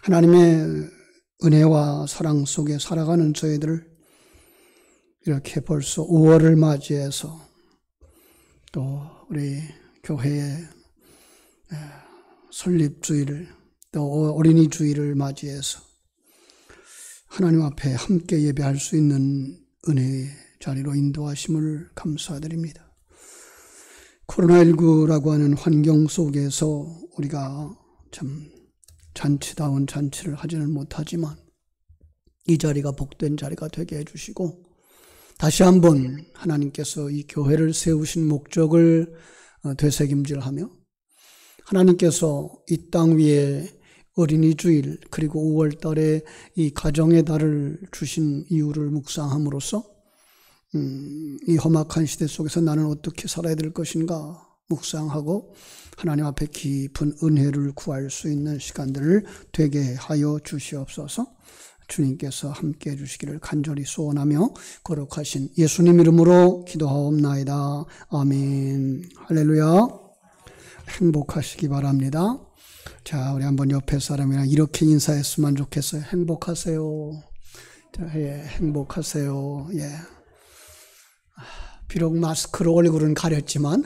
하나님의 은혜와 사랑 속에 살아가는 저희들 이렇게 벌써 5월을 맞이해서 또 우리 교회의 설립주일을 또 어린이 주일을 맞이해서 하나님 앞에 함께 예배할 수 있는 은혜의 자리로 인도하심을 감사드립니다. 코로나19라고 하는 환경 속에서 우리가 참 잔치다운 잔치를 하지는 못하지만 이 자리가 복된 자리가 되게 해주시고 다시 한번 하나님께서 이 교회를 세우신 목적을 되새김질하며 하나님께서 이 땅 위에 어린이 주일 그리고 5월 달에 이 가정의 달을 주신 이유를 묵상함으로써 이 험악한 시대 속에서 나는 어떻게 살아야 될 것인가 묵상하고 하나님 앞에 깊은 은혜를 구할 수 있는 시간들을 되게 하여 주시옵소서. 주님께서 함께 해주시기를 간절히 소원하며 거룩하신 예수님 이름으로 기도하옵나이다. 아멘. 할렐루야. 행복하시기 바랍니다. 자, 우리 한번 옆에 사람이랑 이렇게 인사했으면 좋겠어요. 행복하세요. 자, 예, 행복하세요. 예. 비록 마스크로 얼굴은 가렸지만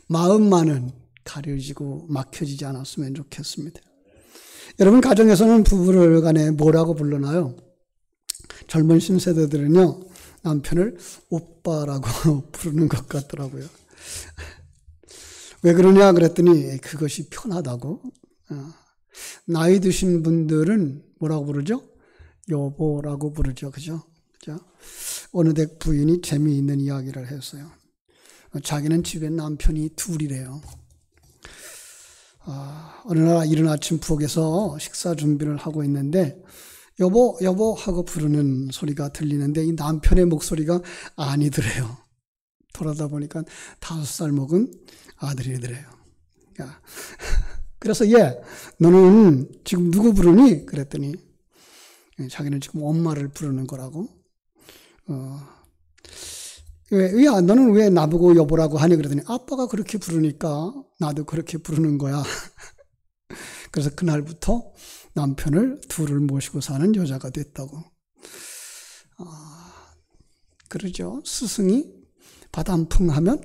마음만은 가려지고 막혀지지 않았으면 좋겠습니다. 여러분 가정에서는 부부를 간에 뭐라고 불러나요? 젊은 신세대들은요 남편을 오빠라고 부르는 것 같더라고요. 왜 그러냐 그랬더니 그것이 편하다고. 나이 드신 분들은 뭐라고 부르죠? 여보라고 부르죠. 그죠? 어느 댁 부인이 재미있는 이야기를 했어요. 자기는 집에 남편이 둘이래요. 어느 날 이른 아침 부엌에서 식사 준비를 하고 있는데 여보 여보 하고 부르는 소리가 들리는데 이 남편의 목소리가 아니더래요. 돌아다 보니까 5살 먹은 아들이더래요. 그래서 얘 너는 지금 누구 부르니? 그랬더니 자기는 지금 엄마를 부르는 거라고. 야, 너는 왜 나보고 여보라고 하니? 그러더니 아빠가 그렇게 부르니까 나도 그렇게 부르는 거야. 그래서 그날부터 남편을 둘을 모시고 사는 여자가 됐다고. 그러죠. 스승이 바람풍하면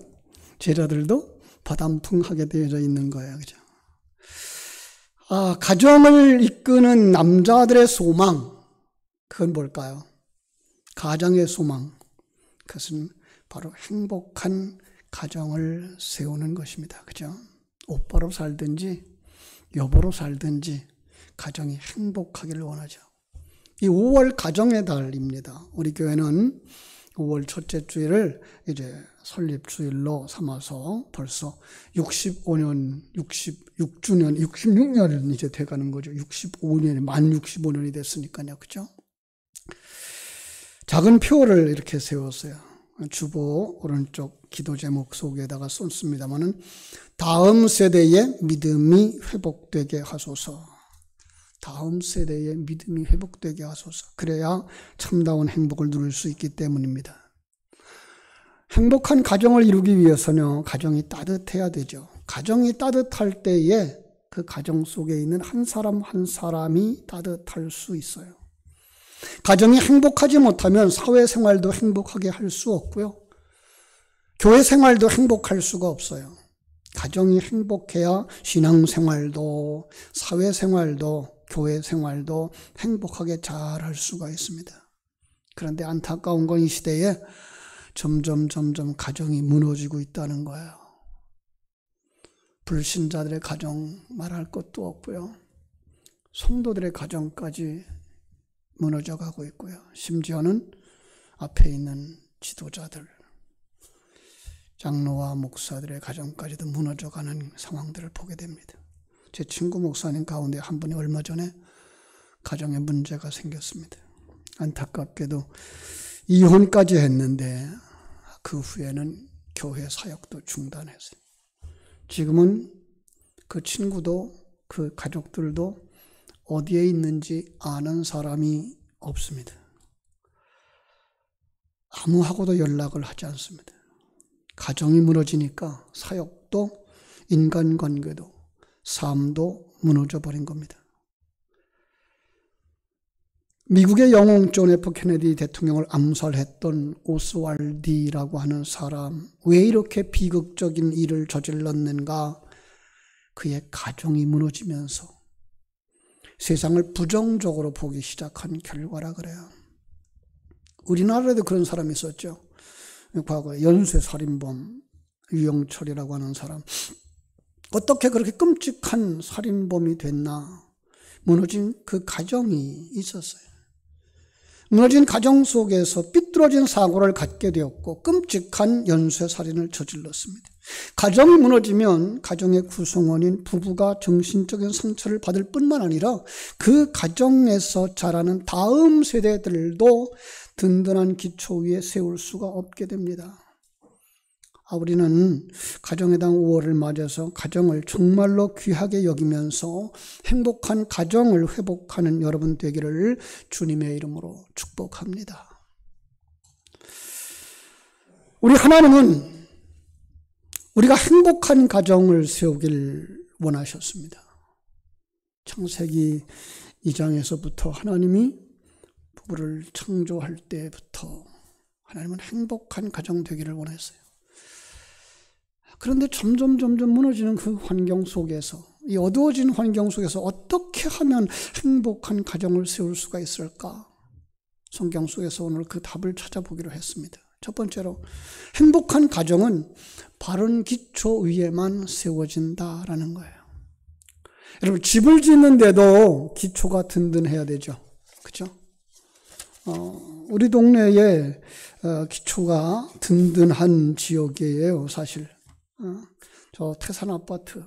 제자들도 바람풍하게 되어져 있는 거예요. 그죠? 가정을 이끄는 남자들의 소망, 그건 뭘까요? 가정의 소망, 그것은 바로 행복한 가정을 세우는 것입니다. 그죠? 오빠로 살든지 여보로 살든지 가정이 행복하기를 원하죠. 이 5월 가정의 달입니다. 우리 교회는 5월 첫째 주일을 이제 설립주일로 삼아서 벌써 65년, 66주년, 66년은 이제 돼가는 거죠. 65년이, 만 65년이 됐으니까요. 그죠? 작은 표를 이렇게 세웠어요. 주보 오른쪽 기도 제목 속에다가 썼습니다만은 다음 세대의 믿음이 회복되게 하소서. 다음 세대의 믿음이 회복되게 하소서. 그래야 참다운 행복을 누릴 수 있기 때문입니다. 행복한 가정을 이루기 위해서는 가정이 따뜻해야 되죠. 가정이 따뜻할 때에 그 가정 속에 있는 한 사람 한 사람이 따뜻할 수 있어요. 가정이 행복하지 못하면 사회생활도 행복하게 할 수 없고요. 교회 생활도 행복할 수가 없어요. 가정이 행복해야 신앙생활도 사회생활도 교회 생활도 행복하게 잘 할 수가 있습니다. 그런데 안타까운 건 이 시대에 점점 가정이 무너지고 있다는 거예요. 불신자들의 가정 말할 것도 없고요. 성도들의 가정까지 무너져 가고 있고요. 심지어는 앞에 있는 지도자들, 장로와 목사들의 가정까지도 무너져가는 상황들을 보게 됩니다. 제 친구 목사님 가운데 한 분이 얼마 전에 가정에 문제가 생겼습니다. 안타깝게도 이혼까지 했는데 그 후에는 교회 사역도 중단했어요. 지금은 그 친구도 그 가족들도 어디에 있는지 아는 사람이 없습니다. 아무하고도 연락을 하지 않습니다. 가정이 무너지니까 사역도 인간관계도 삶도 무너져 버린 겁니다. 미국의 영웅 존 F 케네디 대통령을 암살했던 오스왈디라고 하는 사람, 왜 이렇게 비극적인 일을 저질렀는가? 그의 가정이 무너지면서 세상을 부정적으로 보기 시작한 결과라 그래요. 우리나라에도 그런 사람이 있었죠. 과거에 연쇄살인범 유영철이라고 하는 사람. 어떻게 그렇게 끔찍한 살인범이 됐나? 무너진 그 가정이 있었어요. 무너진 가정 속에서 삐뚤어진 사고를 갖게 되었고 끔찍한 연쇄살인을 저질렀습니다. 가정이 무너지면 가정의 구성원인 부부가 정신적인 상처를 받을 뿐만 아니라 그 가정에서 자라는 다음 세대들도 든든한 기초 위에 세울 수가 없게 됩니다. 우리는 가정의 달 5월을 맞아서 가정을 정말로 귀하게 여기면서 행복한 가정을 회복하는 여러분 되기를 주님의 이름으로 축복합니다. 우리 하나님은 우리가 행복한 가정을 세우길 원하셨습니다. 창세기 2장에서부터 하나님이 부부를 창조할 때부터 하나님은 행복한 가정 되기를 원했어요. 그런데 점점 무너지는 그 환경 속에서, 이 어두워진 환경 속에서 어떻게 하면 행복한 가정을 세울 수가 있을까? 성경 속에서 오늘 그 답을 찾아보기로 했습니다. 첫 번째로, 행복한 가정은 바른 기초 위에만 세워진다라는 거예요. 여러분, 집을 짓는데도 기초가 든든해야 되죠. 그렇죠? 우리 동네에 기초가 든든한 지역이에요, 사실. 저 태산 아파트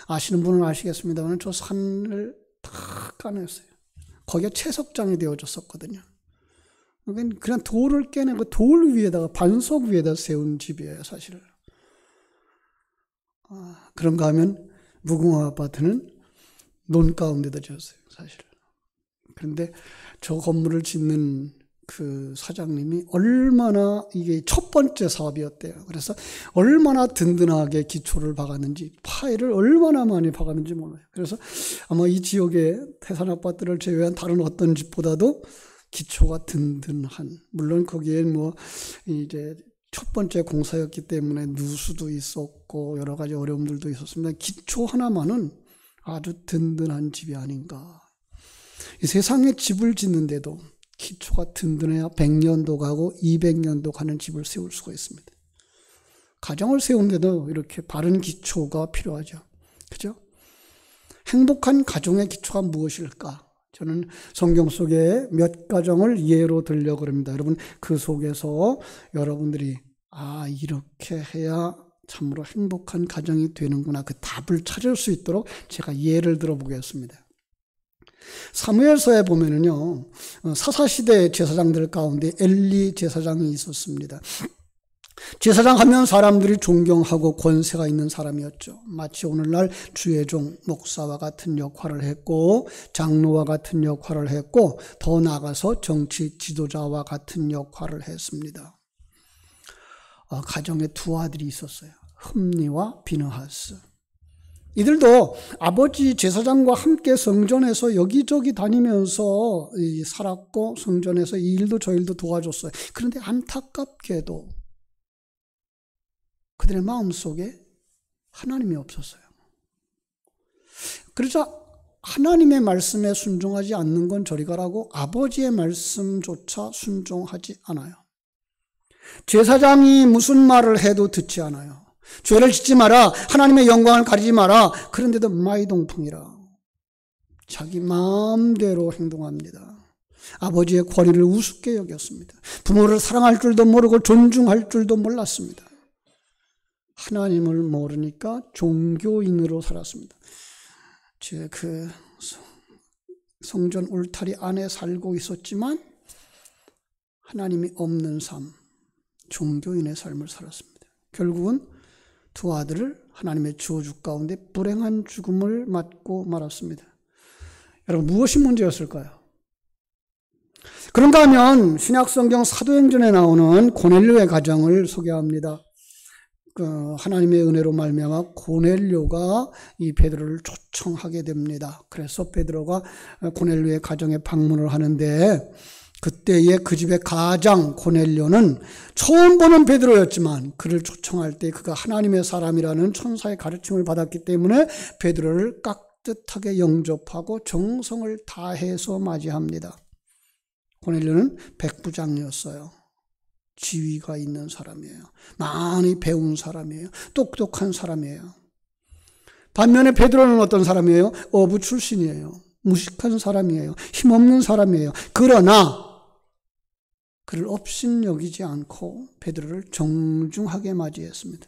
아시는 분은 아시겠습니다만 저 산을 다 까냈어요. 거기에 채석장이 되어졌었거든요. 그냥 돌을 깨내고 돌 위에다가 반석 위에다 세운 집이에요, 사실. 그런가 하면 무궁화 아파트는 논 가운데다 지었어요, 사실. 그런데 저 건물을 짓는 그 사장님이 얼마나, 이게 첫 번째 사업이었대요. 그래서 얼마나 든든하게 기초를 박았는지, 파일을 얼마나 많이 박았는지 몰라요. 그래서 아마 이 지역의 태산 아파트를 제외한 다른 어떤 집보다도 기초가 든든한, 물론 거기엔 이제 첫 번째 공사였기 때문에 누수도 있었고 여러 가지 어려움들도 있었습니다. 기초 하나만은 아주 든든한 집이 아닌가. 이 세상에 집을 짓는데도 기초가 든든해야 100년도 가고 200년도 가는 집을 세울 수가 있습니다. 가정을 세우는데도 이렇게 바른 기초가 필요하죠. 그죠? 행복한 가정의 기초가 무엇일까? 저는 성경 속에 몇 가정을 예로 들려고 합니다. 여러분, 그 속에서 여러분들이 이렇게 해야 참으로 행복한 가정이 되는구나, 그 답을 찾을 수 있도록 제가 예를 들어보겠습니다. 사무엘서에 보면은요, 사사시대 제사장들 가운데 엘리 제사장이 있었습니다. 제사장 하면 사람들이 존경하고 권세가 있는 사람이었죠. 마치 오늘날 주의종 목사와 같은 역할을 했고, 장로와 같은 역할을 했고, 더 나아가서 정치 지도자와 같은 역할을 했습니다. 가정에 두 아들이 있었어요. 흠니와 비느하스. 이들도 아버지 제사장과 함께 성전에서 여기저기 다니면서 살았고, 성전에서 이 일도 저 일도 도와줬어요. 그런데 안타깝게도 그들의 마음속에 하나님이 없었어요. 그러자 하나님의 말씀에 순종하지 않는 건 저리 가라고 아버지의 말씀조차 순종하지 않아요. 제사장이 무슨 말을 해도 듣지 않아요. 죄를 짓지 마라, 하나님의 영광을 가리지 마라. 그런데도 마이동풍이라 자기 마음대로 행동합니다. 아버지의 권위를 우습게 여겼습니다. 부모를 사랑할 줄도 모르고 존중할 줄도 몰랐습니다. 하나님을 모르니까 종교인으로 살았습니다. 제 그 성전 울타리 안에 살고 있었지만 하나님이 없는 삶, 종교인의 삶을 살았습니다. 결국은 두 아들을 하나님의 저주 가운데 불행한 죽음을 맞고 말았습니다. 여러분, 무엇이 문제였을까요? 그런가 하면 신약성경 사도행전에 나오는 고넬료의 가정을 소개합니다. 하나님의 은혜로 말미암아 고넬료가 이 베드로를 초청하게 됩니다. 그래서 베드로가 고넬료의 가정에 방문을 하는데 그때의 그 집의 가장 고넬료는 처음 보는 베드로였지만 그를 초청할 때 그가 하나님의 사람이라는 천사의 가르침을 받았기 때문에 베드로를 깍듯하게 영접하고 정성을 다해서 맞이합니다. 고넬료는 백부장이었어요. 지위가 있는 사람이에요. 많이 배운 사람이에요. 똑똑한 사람이에요. 반면에 베드로는 어떤 사람이에요? 어부 출신이에요. 무식한 사람이에요. 힘없는 사람이에요. 그러나 그를 업신여기지 않고 베드로를 정중하게 맞이했습니다.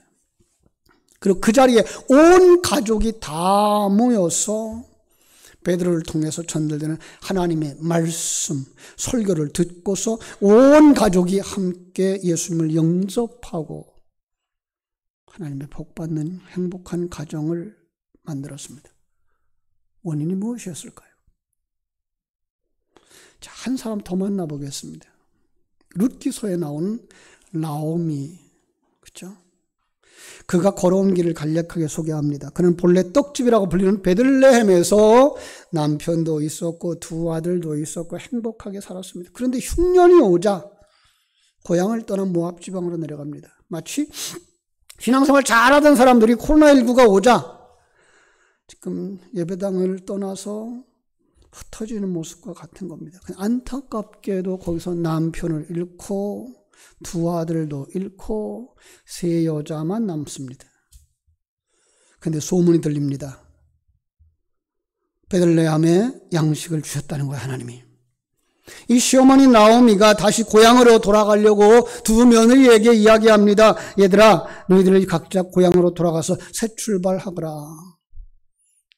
그리고 그 자리에 온 가족이 다 모여서 베드로를 통해서 전달되는 하나님의 말씀, 설교를 듣고서 온 가족이 함께 예수님을 영접하고 하나님의 복받는 행복한 가정을 만들었습니다. 원인이 무엇이었을까요? 자, 한 사람 더 만나보겠습니다. 룻기서에 나온 나오미, 그렇죠? 그가 걸어온 길을 간략하게 소개합니다. 그는 본래 떡집이라고 불리는 베들레헴에서 남편도 있었고 두 아들도 있었고 행복하게 살았습니다. 그런데 흉년이 오자 고향을 떠나 모압 지방으로 내려갑니다. 마치 신앙생활 잘하던 사람들이 코로나19가 오자 지금 예배당을 떠나서 흩어지는 모습과 같은 겁니다. 안타깝게도 거기서 남편을 잃고 두 아들도 잃고 세 여자만 남습니다. 그런데 소문이 들립니다. 베들레헴에 양식을 주셨다는 거예요, 하나님이. 이 시어머니 나오미가 다시 고향으로 돌아가려고 두 며느리에게 이야기합니다. 얘들아, 너희들이 각자 고향으로 돌아가서 새 출발하거라.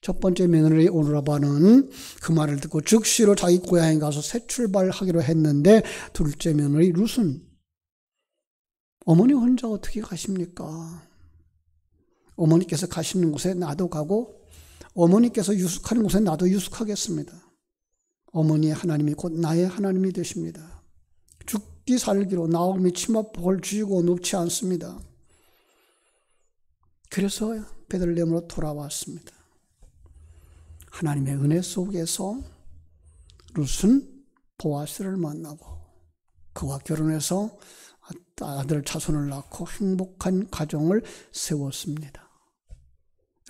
첫 번째 며느리 오누라바는 그 말을 듣고 즉시로 자기 고향에 가서 새 출발하기로 했는데 둘째 며느리 룻은 어머니 혼자 어떻게 가십니까? 어머니께서 가시는 곳에 나도 가고 어머니께서 유숙하는 곳에 나도 유숙하겠습니다. 어머니의 하나님이 곧 나의 하나님이 되십니다. 죽기 살기로 나오미 치마복을 쥐고 눕지 않습니다. 그래서 베들레헴으로 돌아왔습니다. 하나님의 은혜 속에서 룻은 보아스를 만나고 그와 결혼해서 아들 자손을 낳고 행복한 가정을 세웠습니다.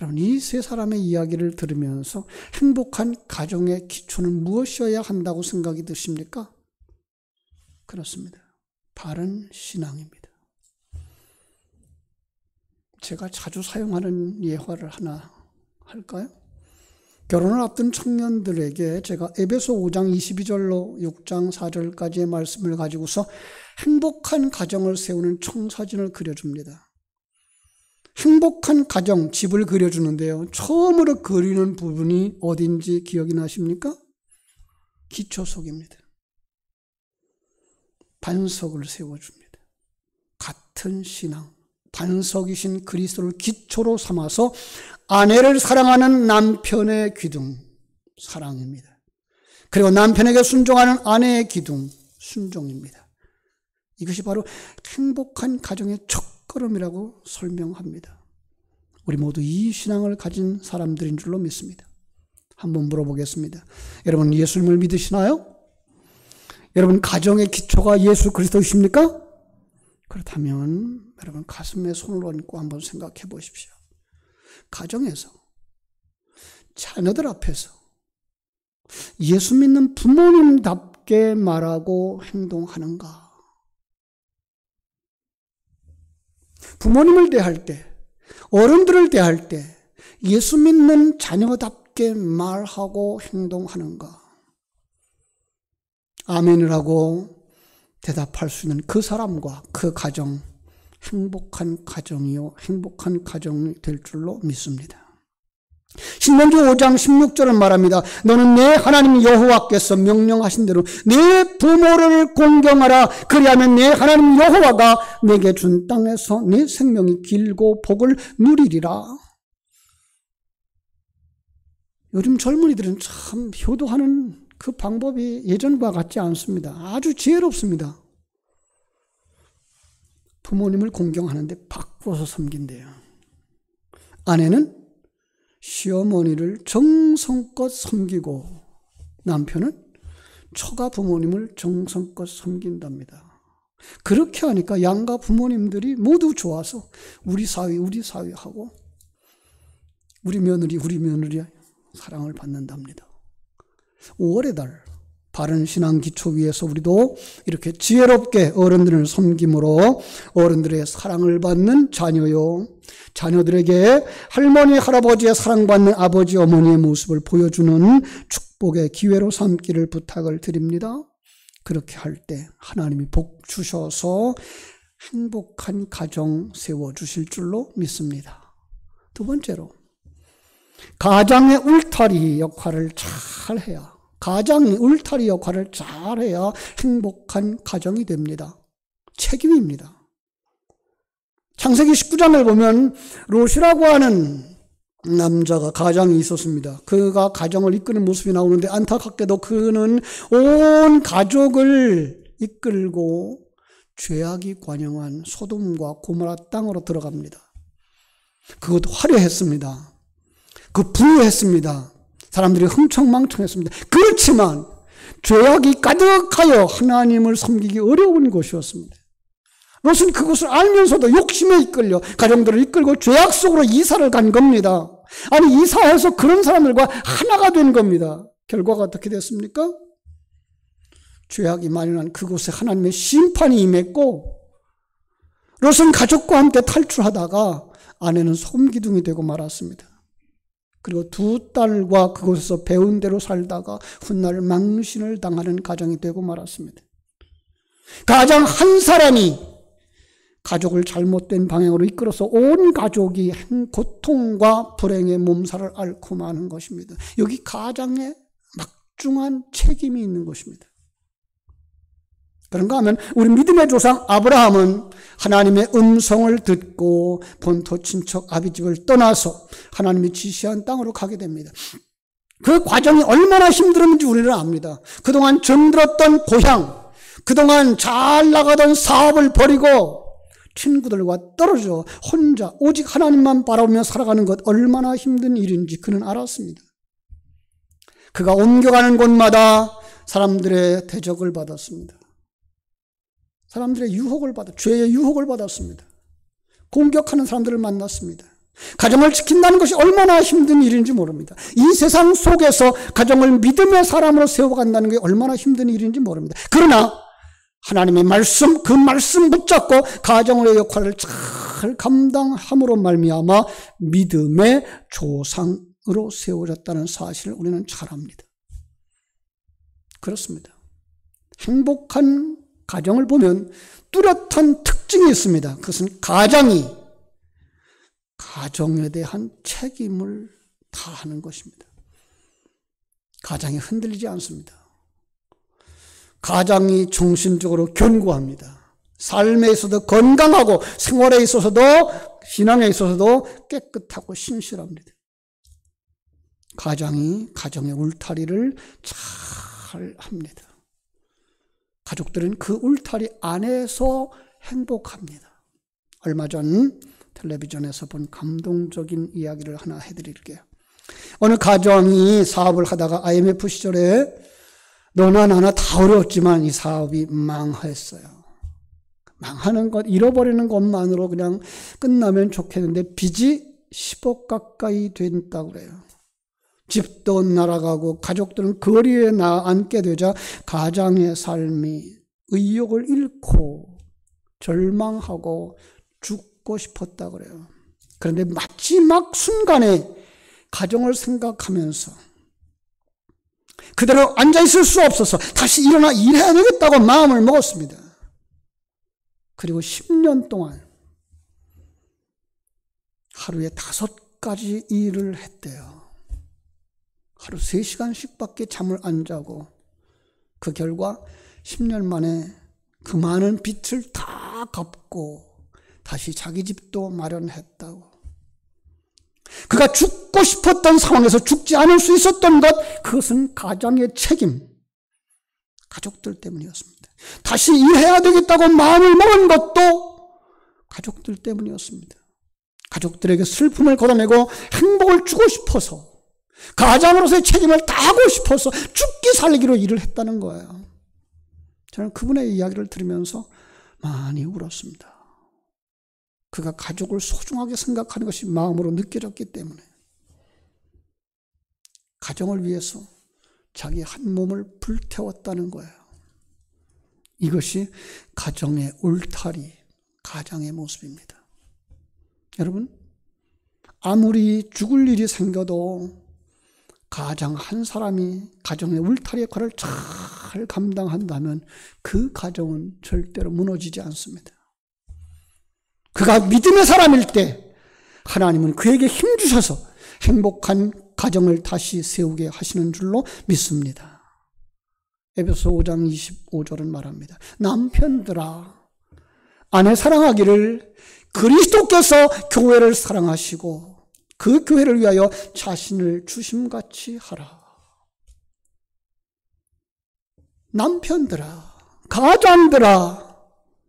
여러분, 이 세 사람의 이야기를 들으면서 행복한 가정의 기초는 무엇이어야 한다고 생각이 드십니까? 그렇습니다. 바른 신앙입니다. 제가 자주 사용하는 예화를 하나 할까요? 결혼을 앞둔 청년들에게 제가 에베소 5장 22절로 6장 4절까지의 말씀을 가지고서 행복한 가정을 세우는 청사진을 그려줍니다. 행복한 가정, 집을 그려주는데요. 처음으로 그리는 부분이 어딘지 기억이 나십니까? 기초석입니다. 반석을 세워줍니다. 같은 신앙, 반석이신 그리스도를 기초로 삼아서 아내를 사랑하는 남편의 기둥, 사랑입니다. 그리고 남편에게 순종하는 아내의 기둥, 순종입니다. 이것이 바로 행복한 가정의 첫걸음이라고 설명합니다. 우리 모두 이 신앙을 가진 사람들인 줄로 믿습니다. 한번 물어보겠습니다. 여러분, 예수님을 믿으시나요? 여러분, 가정의 기초가 예수 그리스도이십니까? 그렇다면 여러분, 가슴에 손을 얹고 한번 생각해 보십시오. 가정에서, 자녀들 앞에서 예수 믿는 부모님답게 말하고 행동하는가? 부모님을 대할 때, 어른들을 대할 때 예수 믿는 자녀답게 말하고 행동하는가? 아멘을 하고 대답할 수 있는 그 사람과 그 가정, 행복한 가정이요, 행복한 가정이 될 줄로 믿습니다. 신명기 5장 16절은 말합니다. 너는 내 하나님 여호와께서 명령하신 대로 내 부모를 공경하라. 그리하면 내 하나님 여호와가 내게 준 땅에서 내 생명이 길고 복을 누리리라. 요즘 젊은이들은 참 효도하는 그 방법이 예전과 같지 않습니다. 아주 지혜롭습니다. 부모님을 공경하는데 바꿔서 섬긴대요. 아내는 시어머니를 정성껏 섬기고 남편은 처가 부모님을 정성껏 섬긴답니다. 그렇게 하니까 양가 부모님들이 모두 좋아서 우리 사위 하고 우리 며느리 사랑을 받는답니다. 5월의 달 바른 신앙 기초 위에서 우리도 이렇게 지혜롭게 어른들을 섬김으로 어른들의 사랑을 받는 자녀요, 자녀들에게 할머니 할아버지의 사랑받는 아버지 어머니의 모습을 보여주는 축복의 기회로 삼기를 부탁을 드립니다. 그렇게 할 때 하나님이 복 주셔서 행복한 가정 세워주실 줄로 믿습니다. 두 번째로 가장의 울타리 역할을 잘해야, 가장이 울타리 역할을 잘해야 행복한 가정이 됩니다. 책임입니다. 창세기 19장을 보면 롯이라고 하는 남자가 가장이 있었습니다. 그가 가정을 이끄는 모습이 나오는데 안타깝게도 그는 온 가족을 이끌고 죄악이 관영한 소돔과 고모라 땅으로 들어갑니다. 그것도 화려했습니다. 그 부유했습니다. 사람들이 흥청망청했습니다. 그렇지만 죄악이 가득하여 하나님을 섬기기 어려운 곳이었습니다. 롯은 그것을 알면서도 욕심에 이끌려 가정들을 이끌고 죄악 속으로 이사를 간 겁니다. 아니 이사해서 그런 사람들과 하나가 된 겁니다. 결과가 어떻게 됐습니까? 죄악이 만연한 그곳에 하나님의 심판이 임했고 롯은 가족과 함께 탈출하다가 아내는 소금기둥이 되고 말았습니다. 그리고 두 딸과 그곳에서 배운 대로 살다가 훗날 망신을 당하는 가정이 되고 말았습니다. 가장 한 사람이 가족을 잘못된 방향으로 이끌어서 온 가족이 고통과 불행의 몸살을 앓고 마는 것입니다. 여기 가장에 막중한 책임이 있는 것입니다. 그런가 하면 우리 믿음의 조상 아브라함은 하나님의 음성을 듣고 본토 친척 아비집을 떠나서 하나님이 지시한 땅으로 가게 됩니다. 그 과정이 얼마나 힘들었는지 우리는 압니다. 그동안 정들었던 고향, 그동안 잘 나가던 사업을 버리고 친구들과 떨어져 혼자 오직 하나님만 바라보며 살아가는 것 얼마나 힘든 일인지 그는 알았습니다. 그가 옮겨가는 곳마다 사람들의 대적을 받았습니다. 사람들의 유혹을 죄의 유혹을 받았습니다. 공격하는 사람들을 만났습니다. 가정을 지킨다는 것이 얼마나 힘든 일인지 모릅니다. 이 세상 속에서 가정을 믿음의 사람으로 세워간다는 게 얼마나 힘든 일인지 모릅니다. 그러나 하나님의 말씀, 그 말씀 붙잡고 가정의 역할을 잘 감당함으로 말미암아 믿음의 조상으로 세워졌다는 사실을 우리는 잘 압니다. 그렇습니다. 행복한 가정을 보면 뚜렷한 특징이 있습니다. 그것은 가장이 가정에 대한 책임을 다하는 것입니다. 가장이 흔들리지 않습니다. 가장이 정신적으로 견고합니다. 삶에 있어서도 건강하고 생활에 있어서도 신앙에 있어서도 깨끗하고 신실합니다. 가장이 가정의 울타리를 잘 합니다. 가족들은 그 울타리 안에서 행복합니다. 얼마 전 텔레비전에서 본 감동적인 이야기를 하나 해드릴게요. 어느 가정이 사업을 하다가 IMF 시절에 너나 나나 다 어려웠지만 이 사업이 망했어요. 망하는 것, 잃어버리는 것만으로 그냥 끝나면 좋겠는데 빚이 10억 가까이 된다고 그래요. 집도 날아가고 가족들은 거리에 앉게 되자 가장의 삶이 의욕을 잃고 절망하고 죽고 싶었다고 그래요. 그런데 마지막 순간에 가정을 생각하면서 그대로 앉아있을 수 없어서 다시 일어나 일해야 되겠다고 마음을 먹었습니다. 그리고 10년 동안 하루에 5가지 일을 했대요. 하루 3시간씩 밖에 잠을 안 자고 그 결과 10년 만에 그 많은 빚을 다 갚고 다시 자기 집도 마련했다고. 그가 죽고 싶었던 상황에서 죽지 않을 수 있었던 것, 그것은 가장의 책임, 가족들 때문이었습니다. 다시 일해야 되겠다고 마음을 먹은 것도 가족들 때문이었습니다. 가족들에게 슬픔을 걷어내고 행복을 주고 싶어서, 가장으로서의 책임을 다하고 싶어서 죽기 살기로 일을 했다는 거예요. 저는 그분의 이야기를 들으면서 많이 울었습니다. 그가 가족을 소중하게 생각하는 것이 마음으로 느껴졌기 때문에 가정을 위해서 자기 한 몸을 불태웠다는 거예요. 이것이 가정의 울타리, 가장의 모습입니다. 여러분, 아무리 죽을 일이 생겨도 가장 한 사람이 가정의 울타리 역할을 잘 감당한다면 그 가정은 절대로 무너지지 않습니다. 그가 믿음의 사람일 때 하나님은 그에게 힘 주셔서 행복한 가정을 다시 세우게 하시는 줄로 믿습니다. 에베소 5장 25절은 말합니다. 남편들아, 아내 사랑하기를 그리스도께서 교회를 사랑하시고 그 교회를 위하여 자신을 주심같이 하라. 남편들아, 가장들아,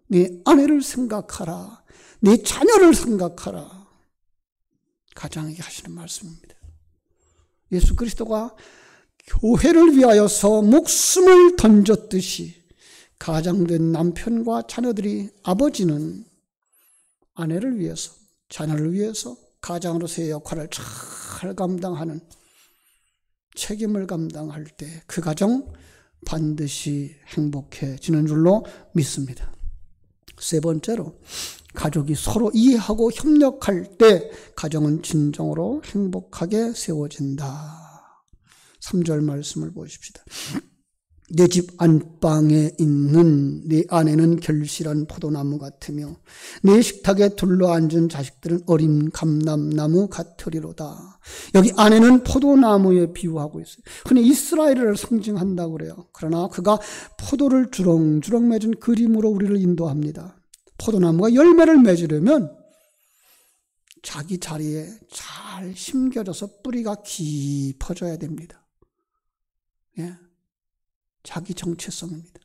네 아내를 생각하라. 네 자녀를 생각하라. 가장에게 하시는 말씀입니다. 예수 그리스도가 교회를 위하여서 목숨을 던졌듯이 가장된 남편과 자녀들이, 아버지는 아내를 위해서, 자녀를 위해서 가장으로서의 역할을 잘 감당하는, 책임을 감당할 때 그 가정 반드시 행복해지는 줄로 믿습니다. 세 번째로, 가족이 서로 이해하고 협력할 때 가정은 진정으로 행복하게 세워진다. 3절 말씀을 보십시다. 내 집 안방에 있는 네 아내는 결실한 포도나무 같으며 내 식탁에 둘러앉은 자식들은 어린 감람나무 같으리로다. 여기 아내는 포도나무에 비유하고 있어요. 흔히 이스라엘을 상징한다고 그래요. 그러나 그가 포도를 주렁주렁 맺은 그림으로 우리를 인도합니다. 포도나무가 열매를 맺으려면 자기 자리에 잘 심겨져서 뿌리가 깊어져야 됩니다. 예. 자기 정체성입니다.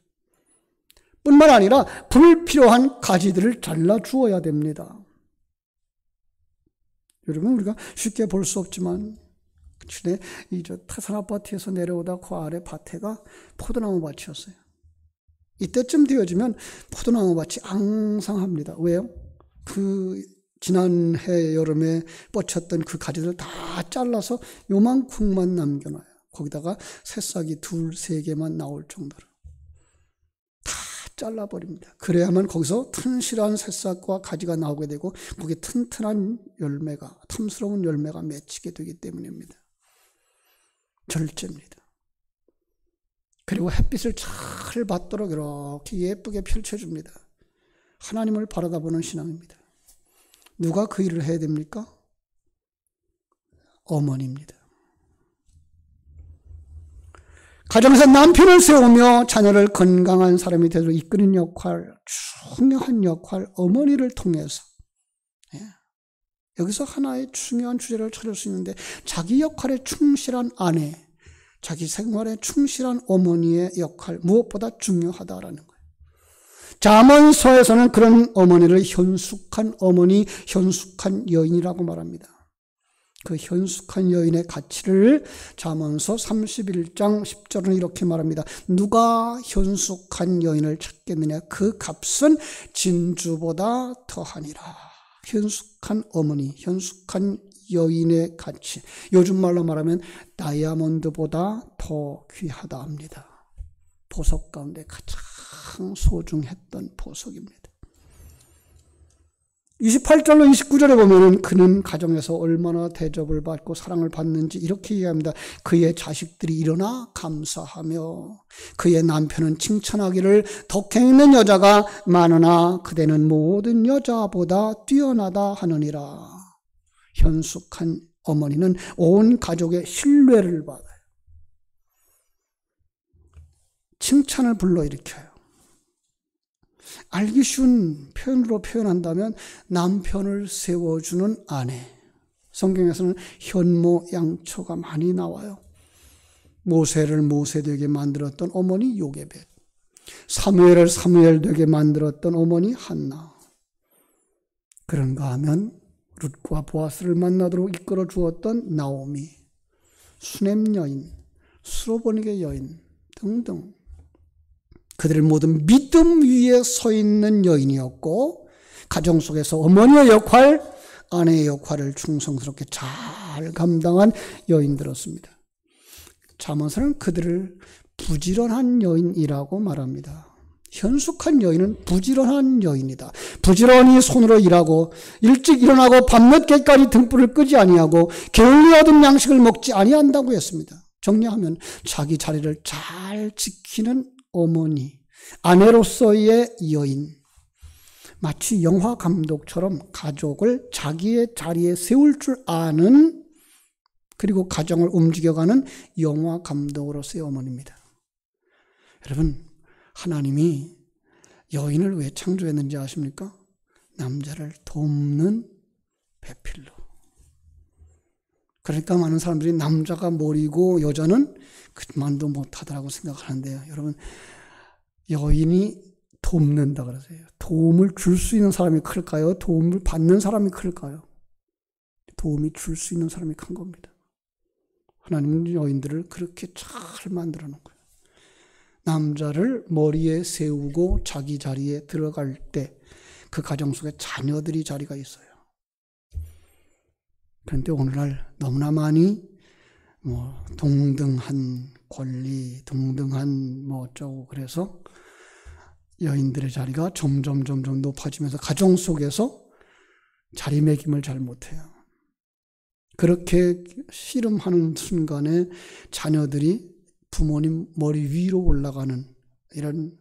뿐만 아니라 불필요한 가지들을 잘라 주어야 됩니다. 여러분, 우리가 쉽게 볼 수 없지만 최근에 태산 아파트에서 내려오다 그 아래 밭에가 포도나무 밭이었어요. 이때쯤 되어지면 포도나무 밭이 앙상합니다. 왜요? 그 지난해 여름에 뻗쳤던 그 가지들 다 잘라서 요만큼만 남겨놔요. 거기다가 새싹이 2, 3개만 나올 정도로 다 잘라버립니다. 그래야만 거기서 튼실한 새싹과 가지가 나오게 되고 거기에 튼튼한 열매가, 탐스러운 열매가 맺히게 되기 때문입니다. 절제입니다. 그리고 햇빛을 잘 받도록 이렇게 예쁘게 펼쳐줍니다. 하나님을 바라다보는 신앙입니다. 누가 그 일을 해야 됩니까? 어머니입니다. 가정에서 남편을 세우며 자녀를 건강한 사람이 되도록 이끄는 역할, 중요한 역할, 어머니를 통해서, 여기서 하나의 중요한 주제를 찾을 수 있는데, 자기 역할에 충실한 아내, 자기 생활에 충실한 어머니의 역할, 무엇보다 중요하다라는 거예요. 잠언서에서는 그런 어머니를 현숙한 어머니, 현숙한 여인이라고 말합니다. 그 현숙한 여인의 가치를 잠언서 31장 10절은 이렇게 말합니다. 누가 현숙한 여인을 찾겠느냐? 그 값은 진주보다 더하니라. 현숙한 어머니, 현숙한 여인의 가치, 요즘 말로 말하면 다이아몬드보다 더 귀하다 합니다. 보석 가운데 가장 소중했던 보석입니다. 28절로 29절에 보면은 그는 가정에서 얼마나 대접을 받고 사랑을 받는지 이렇게 이야기합니다. 그의 자식들이 일어나 감사하며 그의 남편은 칭찬하기를 덕행 있는 여자가 많으나 그대는 모든 여자보다 뛰어나다 하느니라. 현숙한 어머니는 온 가족의 신뢰를 받아요. 칭찬을 불러일으켜요. 알기 쉬운 표현으로 표현한다면 남편을 세워주는 아내. 성경에서는 현모 양처가 많이 나와요. 모세를 모세 되게 만들었던 어머니 요게벳, 사무엘을 사무엘 되게 만들었던 어머니 한나. 그런가 하면 룻과 보아스를 만나도록 이끌어 주었던 나오미, 수넴 여인, 수로보니게 여인 등등 그들을 모두 믿음 위에 서 있는 여인이었고 가정 속에서 어머니의 역할, 아내의 역할을 충성스럽게 잘 감당한 여인들이었습니다. 잠언서는 그들을 부지런한 여인이라고 말합니다. 현숙한 여인은 부지런한 여인이다. 부지런히 손으로 일하고 일찍 일어나고 밤늦게까지 등불을 끄지 아니하고 게을리 얻은 양식을 먹지 아니한다고 했습니다. 정리하면 자기 자리를 잘 지키는 어머니, 아내로서의 여인, 마치 영화 감독처럼 가족을 자기의 자리에 세울 줄 아는 그리고 가정을 움직여가는 영화 감독으로서의 어머니입니다. 여러분, 하나님이 여인을 왜 창조했는지 아십니까? 남자를 돕는 배필로. 그러니까 많은 사람들이 남자가 머리고 여자는 그만도 못하더라고 생각하는데요. 여러분, 여인이 돕는다 그러세요. 도움을 줄 수 있는 사람이 클까요? 도움을 받는 사람이 클까요? 도움이 줄 수 있는 사람이 큰 겁니다. 하나님은 여인들을 그렇게 잘 만들어 놓은 거예요. 남자를 머리에 세우고 자기 자리에 들어갈 때 그 가정 속에 자녀들이 자리가 있어요. 그런데 오늘날 너무나 많이 동등한 권리, 동등한 어쩌고 그래서 여인들의 자리가 점점 높아지면서 가정 속에서 자리매김을 잘 못해요. 그렇게 씨름하는 순간에 자녀들이 부모님 머리 위로 올라가는 이런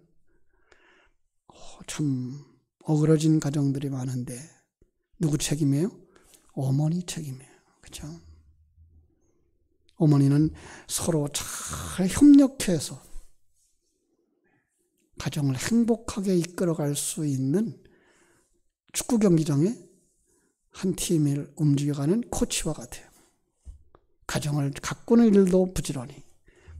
참 어그러진 가정들이 많은데 누구 책임이에요? 어머니 책임이에요. 그렇죠? 어머니는 서로 잘 협력해서 가정을 행복하게 이끌어갈 수 있는 축구 경기장에 한 팀을 움직여가는 코치와 같아요. 가정을 가꾸는 일도 부지런히,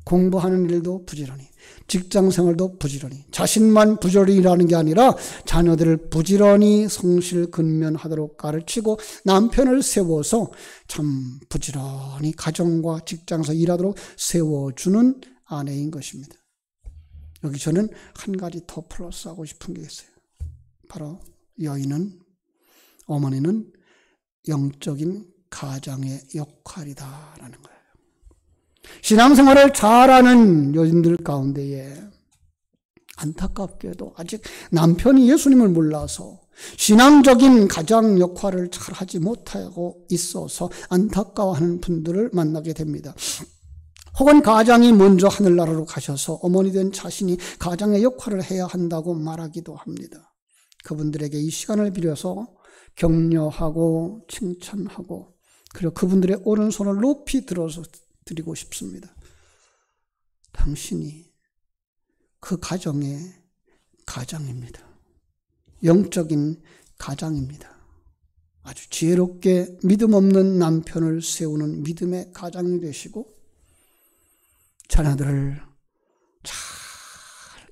공부하는 일도 부지런히, 직장생활도 부지런히, 자신만 부지런히 일하는 게 아니라 자녀들을 부지런히 성실근면하도록 가르치고 남편을 세워서 참 부지런히 가정과 직장에서 일하도록 세워주는 아내인 것입니다. 여기 저는 한 가지 더 플러스하고 싶은 게 있어요. 바로 여인은, 어머니는 영적인 가장의 역할이다라는 거예요. 신앙생활을 잘하는 여인들 가운데에 안타깝게도 아직 남편이 예수님을 몰라서 신앙적인 가장 역할을 잘하지 못하고 있어서 안타까워하는 분들을 만나게 됩니다. 혹은 가장이 먼저 하늘나라로 가셔서 어머니 된 자신이 가장의 역할을 해야 한다고 말하기도 합니다. 그분들에게 이 시간을 빌려서 격려하고 칭찬하고 그리고 그분들의 오른손을 높이 들어서 드리고 싶습니다. 당신이 그 가정의 가장입니다. 영적인 가장입니다. 아주 지혜롭게 믿음 없는 남편을 세우는 믿음의 가장이 되시고 자녀들을 잘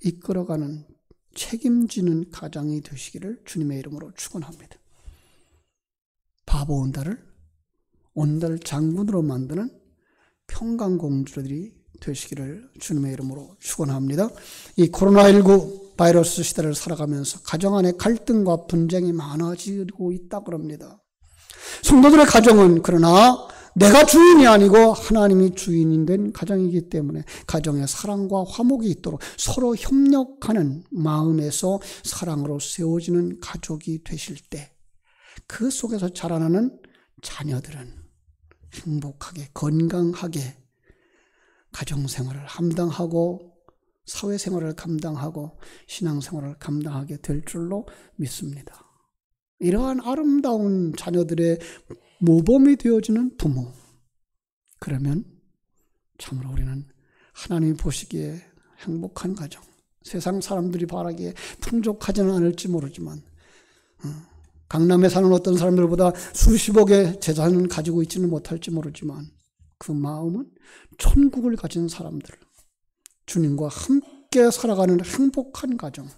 이끌어가는 책임지는 가장이 되시기를 주님의 이름으로 축원합니다. 바보 온달을 장군으로 만드는 평강공주들이 되시기를 주님의 이름으로 축원합니다. 이 코로나19 바이러스 시대를 살아가면서 가정 안에 갈등과 분쟁이 많아지고 있다고 합니다. 성도들의 가정은 그러나 내가 주인이 아니고 하나님이 주인이 된 가정이기 때문에 가정에 사랑과 화목이 있도록 서로 협력하는 마음에서 사랑으로 세워지는 가족이 되실 때 그 속에서 자라나는 자녀들은 행복하게 건강하게 가정생활을 감당하고 사회생활을 감당하고 신앙생활을 감당하게 될 줄로 믿습니다. 이러한 아름다운 자녀들의 모범이 되어지는 부모, 그러면 참으로 우리는 하나님이 보시기에 행복한 가정, 세상 사람들이 바라기에 풍족하지는 않을지 모르지만 강남에 사는 어떤 사람들보다 수십억의 재산을 가지고 있지는 못할지 모르지만 그 마음은 천국을 가진 사람들, 주님과 함께 살아가는 행복한 가정,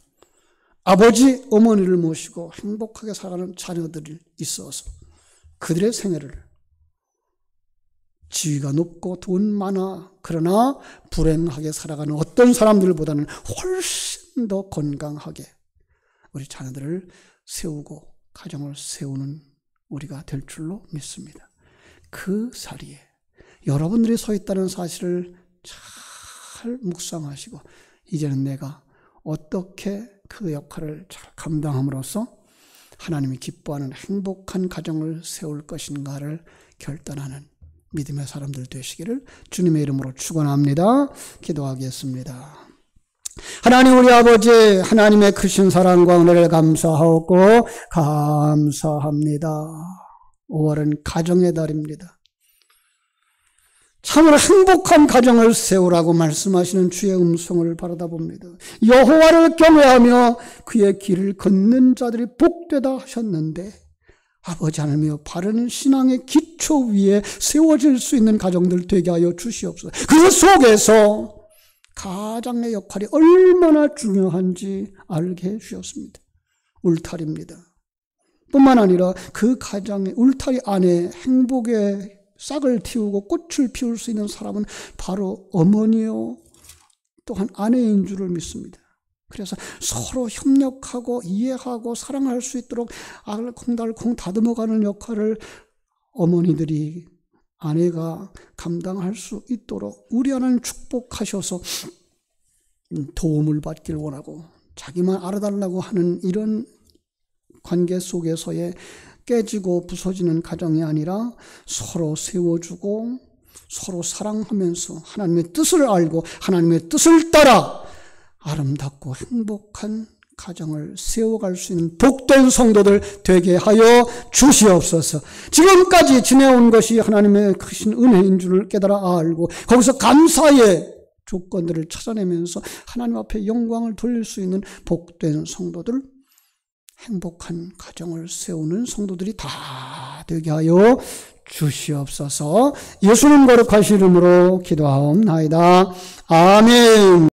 아버지, 어머니를 모시고 행복하게 살아가는 자녀들이 있어서 그들의 생애를 지위가 높고 돈 많아 그러나 불행하게 살아가는 어떤 사람들보다는 훨씬 더 건강하게 우리 자녀들을 세우고 가정을 세우는 우리가 될 줄로 믿습니다. 그 자리에 여러분들이 서 있다는 사실을 잘 묵상하시고 이제는 내가 어떻게 그 역할을 잘 감당함으로써 하나님이 기뻐하는 행복한 가정을 세울 것인가를 결단하는 믿음의 사람들 되시기를 주님의 이름으로 축원합니다. 기도하겠습니다. 하나님 우리 아버지, 하나님의 크신 사랑과 은혜를 감사하고 감사합니다. 5월은 가정의 달입니다. 참으로 행복한 가정을 세우라고 말씀하시는 주의 음성을 바라다 봅니다. 여호와를 경외하며 그의 길을 걷는 자들이 복되다 하셨는데 아버지 하나님이여 바른 신앙의 기초 위에 세워질 수 있는 가정들 되게 하여 주시옵소서. 그 속에서 가장의 역할이 얼마나 중요한지 알게 해주셨습니다. 울타리입니다. 뿐만 아니라 그 가장의 울타리 안에 행복의 싹을 틔우고 꽃을 피울 수 있는 사람은 바로 어머니요 또한 아내인 줄을 믿습니다. 그래서 서로 협력하고 이해하고 사랑할 수 있도록 알콩달콩 다듬어가는 역할을 어머니들이 아내가 감당할 수 있도록 우리 하나님 축복하셔서 도움을 받길 원하고 자기만 알아달라고 하는 이런 관계 속에서의 깨지고 부서지는 가정이 아니라 서로 세워주고 서로 사랑하면서 하나님의 뜻을 알고 하나님의 뜻을 따라 아름답고 행복한 가정을 세워갈 수 있는 복된 성도들 되게 하여 주시옵소서. 지금까지 지내온 것이 하나님의 크신 은혜인 줄을 깨달아 알고 거기서 감사의 조건들을 찾아내면서 하나님 앞에 영광을 돌릴 수 있는 복된 성도들, 행복한 가정을 세우는 성도들이 다 되게 하여 주시옵소서. 예수님 거룩하신 이름으로 기도하옵나이다. 아멘.